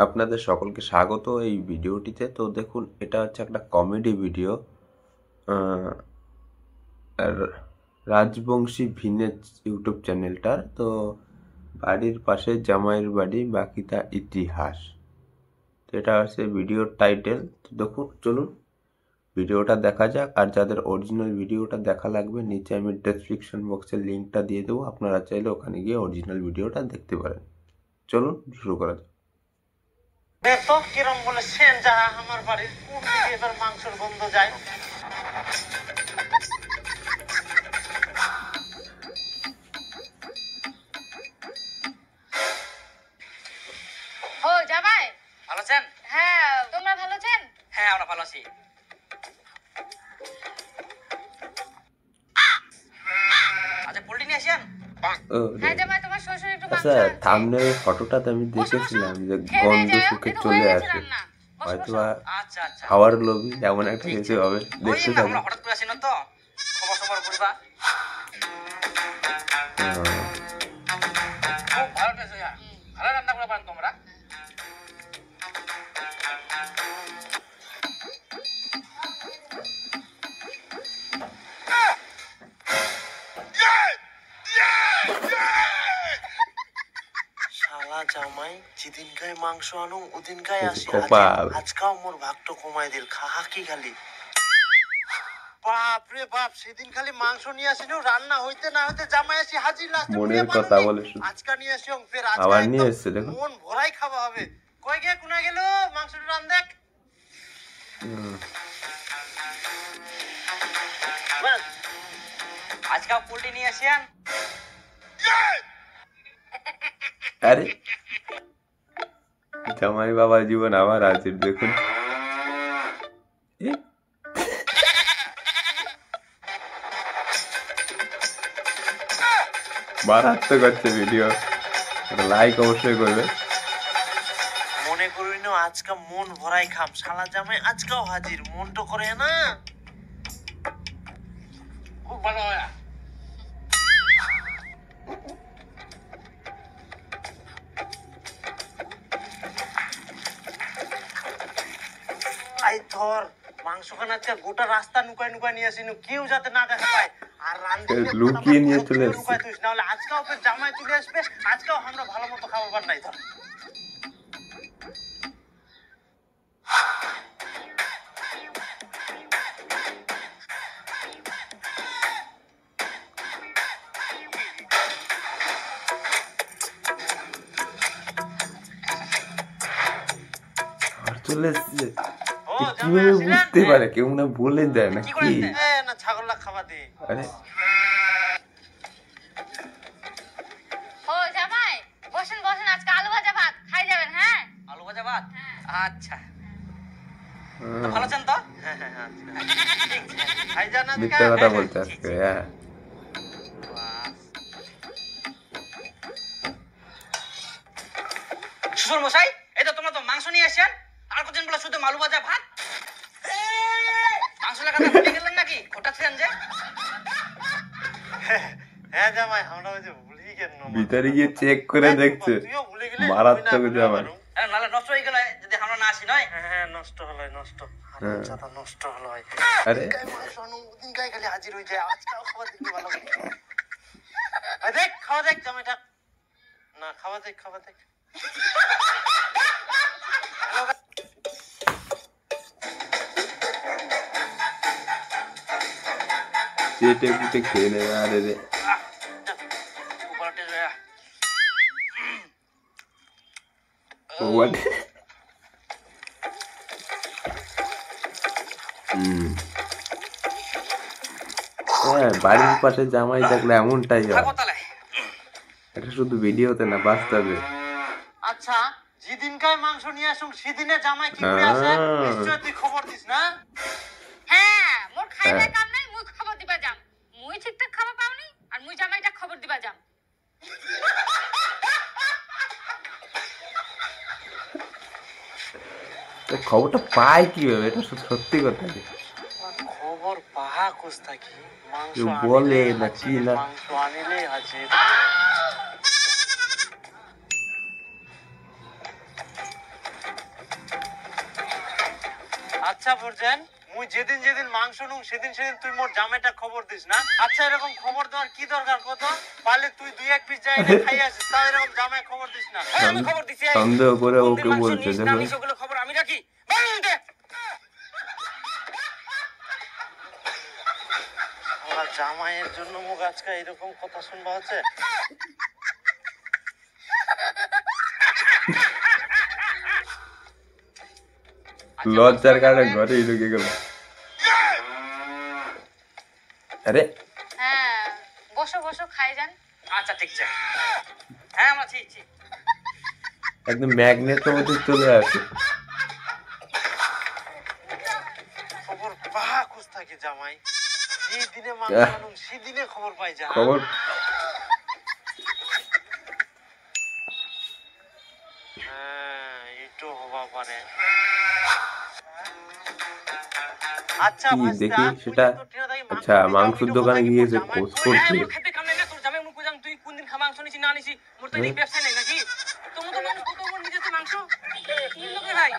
আপনাদের সকলকে স্বাগত এই ভিডিওটিতে। তো দেখুন, এটা হচ্ছে একটা কমেডি ভিডিও। রাজবংশী ভিনেজ ইউটিউব চ্যানেলটার। তো বাড়ির পাশে জামাইয়ের বাড়ি, বাকিটা ইতিহাস। তো এটা হচ্ছে ভিডিওর টাইটেল। তো দেখুন, চলুন ভিডিওটা দেখা যাক। আর যাদের অরিজিনাল ভিডিওটা দেখা লাগবে, নিচে আমি ডেসক্রিপশন বক্সের লিঙ্কটা দিয়ে দেবো, আপনারা চাইলে ওখানে গিয়ে অরিজিনাল ভিডিওটা দেখতে পারেন। চলুন শুরু করা যাক। দেখো কিরম বলে সেন যা আমার বাড়ির কোন দিকে এবার মাংসের গন্ধ যায়। ও জামাই ভালো আছেন? হ্যাঁ, তোমরা ভালো আছেন? হ্যাঁ আমরা ভালো আছি। আচ্ছা পোল্ট্রি নিয়ে আসেন। হ্যাঁ জামাই, তোমার শ্বশুর একটু মাংস আচ্ছা, আনছে। থাম্বনেল ফটোটাতে আমি দেখেছিলাম যে খেয়ে গন্ধ যাও, শুকে একটু চলে হয়ে গেছে আসে। রান্না। বসো, হয়তো বসো। বা আচ্ছা আচ্ছা খাওয়ার লোভী এমন একটা কিছু হবে। ওই দেখতে না, থাকুন। আমরা হঠাৎ করে আসি না তো, খবর সবর করিবা। খুব ভালো টেস্ট হয়, ভালো রান্না করে পারেন তোমরা। শালা জামাই যেদিনকায় মাংস আনো ওদিনকায় আসি, কপাল। আজকাও মোর ভাগটো কমাই দিল, খাহা কি খালি। বাপ রে বাপ, সেদিন খালি মাংস নিয়ে আসিনি, রান্না হইতে না হইতে জামাই আসি হাজির। লাস্টে মনের কথা বলে শুধু। আজকা নিয়ে আসি ফের আবার আজকা নিয়ে একদম এসছে, দেখুন। মন ভরাই খাওয়া হবে। কই গে কোনা গেল মাংসটা রান দেখ। আজকা পোল্ট্রি নিয়ে আসেন। আরে জামাই বাবা জীবন আবার আছে, দেখুন। এ, মারাত্মক হচ্ছে ভিডিও। লাইক অবশ্যই করবে। মনে করি না আজকা মন ভরাই খাম, শালা জামাই আজকাও হাজির, মন তো করে না। খুব ভালো হয়। আই ধর মাংস খানা আজকে গোটা রাস্তা নুকায় নুকায় নিয়ে আসিনু, কেউ যাতে না দেখা পায়। আর রান্ধিলে লুকিয়ে নিয়ে চলে এসছে। নুকায় তুই না হলে আজকাও ফের জামাই চলে আসবে, আজকাও আমরা ভালো মতো খাবার নাই। ধর আর চলে এসছে। ও কিভাবে বুঝতে পারে? কেউ না বলে দেয় না কি কি? করে না ছাগল খাবার দে। আরে ও জামাই, বসেন বসেন, আজকে আলু ভাজা ভাত খাই যাবেন। হ্যাঁ, আলু ভাজা ভাত। আচ্ছা হুম, ভালো আছেন তো? হ্যাঁ হ্যাঁ আচ্ছা ঠিক আছে। খাই যান আজকে। মিথ্যা কথা বলছে আজকে। হ্যাঁ, শ্বশুর মশাই, এই তো তোমরা তো মাংস নিয়ে আসেন, আর কতদিন বলে শুধু আলু ভাজা ভাত। মাংস লাগাতে ভুলে গেলেন নাকি? ঘটাচ্ছেন যে। হ্যাঁ জামাই, আমরা ওই যে ভুলে গেল। ভিতরে গিয়ে চেক করে দেখছে। তুইও ভুলে গেলে মারাত্মক জামাই। নালে নষ্ট হয়ে গেল যদি আমরা না আসি নয়। হ্যাঁ নষ্ট হলো, নষ্ট হ্যাঁ। জাতা নষ্ট হলো। আরে মাংস আনো দিন গায়ে খালি হাজির হয়ে যায়, আজকাল খাবার দিতে ভালো করে। দেখ খাওয়া দেখ জামাইটা, না খাওয়া দেখ খাওয়া দেখ। চেটে পুটে খেয়ে নেবে। আরে রে, ভগবান। হ্যাঁ, বাড়ির পাশে জামাই দেখলে এমনটাই হয়। এটা শুধু ভিডিওতে না, বাস্তবে। আচ্ছা যেদিনকায় মাংস নিয়ে আসুন সেদিনে জামাই কি করে আসে? নিশ্চয় তুই খবর দিস না? হ্যাঁ, মোর খাইলে কাম নাই, মুই খবর দিবা যাম। মুই ঠিকঠাক খাবার পাওনি আর মুই জামাইটা খবর দিবা যাম। খবরটা পায় কিভাবে? এটা সত্যি কথা। খবর পাহা কোস থাকি, মাংস কেউ বলে আনিলে না কি না। মাংস আনিলে হাজির। আচ্ছা বলছেন মুই যেদিন যেদিন মাংস নুং সেদিন সেদিন তুই মোর জামাইটা খবর দিস না। আচ্ছা এরকম খবর দেওয়ার কি দরকার কত? পারলে তুই 2-1 পিস যাই খাই আসিস, তাও এরকম জামাই খবর দিস না। আমি খবর দিছি, সন্দেহ করে ওকে বলছে দেখো। সেগুলো খবর আমি রাখি। আমার জামাইয়ের জন্য মুখ আজকে এরকম কথা শুনবা হচ্ছে। লজ্জার কারণে ঘরে ঢুকে গেল। আরে হ্যাঁ বসো বসো খাই যান। আচ্ছা ঠিক আছে। হ্যাঁ আমরা ছি। একদম ম্যাগনেটের মধ্যে চলে আসে। খবর পাহা খুঁজ থাকে জামাই, যেদিনে মাংস সেদিনে খবর পাই যা। খবর হ্যাঁ এটো হবা পারে। আচ্ছা কি দেখি সেটা। আচ্ছা মাংসের দোকানে গিয়েছে খোঁজ করছে। খেতে কামনে না তোর জামাই মুখ বুঝাম তুই কোন দিন খা মাংস নিছি না নিছি, মোর তো এই ব্যবসা নাই নাকি? তোমার তো মাংস কত মোর নিজে তো মাংস কি লোকে ভাই।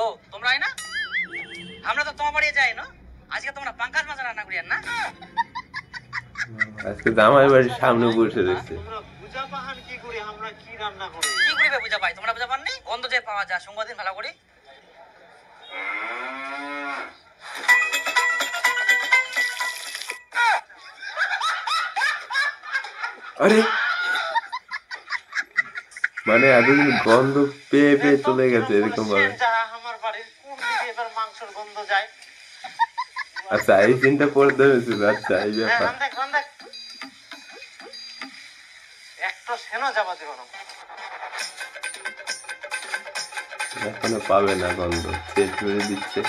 ও তোমরা আই না, আমরা তো তোমার বাড়ি যাই না, আজকে তোমরা পাঙ্কাজ মাছ রান্না করিয়ান না? আজকে জামাই বাড়ির সামনে বসে রয়েছে। তোমরা বুঝা পাহান কি করি, আমরা কি রান্না করি? কি করিবে বুঝা পাই? তোমরা বুঝা পাননি? গন্ধ যে পাওয়া যায় সংবাদিন ভালো করি। আরে মানে এতদিন গন্ধ পেয়ে পেয়ে চলে গেছে এরকম ভাবে। আমার বাড়ির কোন দিকে এবার মাংসের গন্ধ যায়? আচ্ছা এই চিন্তা করতে হয়েছিল। আচ্ছা এই ব্যাপার একটা সেনও যাবা দেব না, এখনো পাবে না গন্ধ, শেষ করে দিচ্ছে।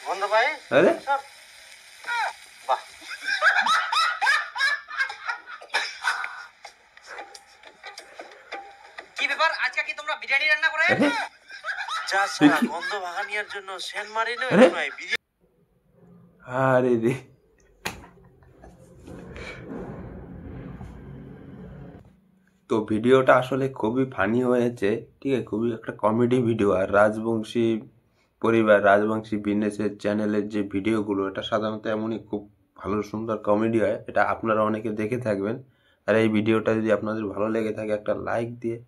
গন্ধ পাই। আরে বাহ কি ব্যাপার, আজকে কি তোমরা বিরিয়ানি রান্না করে? যা সারা গন্ধ ভাগানিয়ার জন্য সেন মারি না নাই বিরিয়ানি। আরে রে তো ভিডিওটা আসলে খুবই ফানি হয়েছে, ঠিক আছে, খুবই একটা কমেডি ভিডিও। আর রাজবংশী পরিবার, রাজবংশী বিজনেসের চ্যানেলের যে ভিডিওগুলো, এটা সাধারণত এমনই খুব ভালো সুন্দর কমেডি হয়, এটা আপনারা অনেকে দেখে থাকবেন। আর এই ভিডিওটা যদি আপনাদের ভালো লেগে থাকে একটা লাইক দিয়ে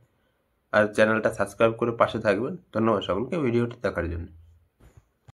আর চ্যানেলটা সাবস্ক্রাইব করে পাশে থাকবেন। ধন্যবাদ সকলকে ভিডিওটি দেখার জন্য।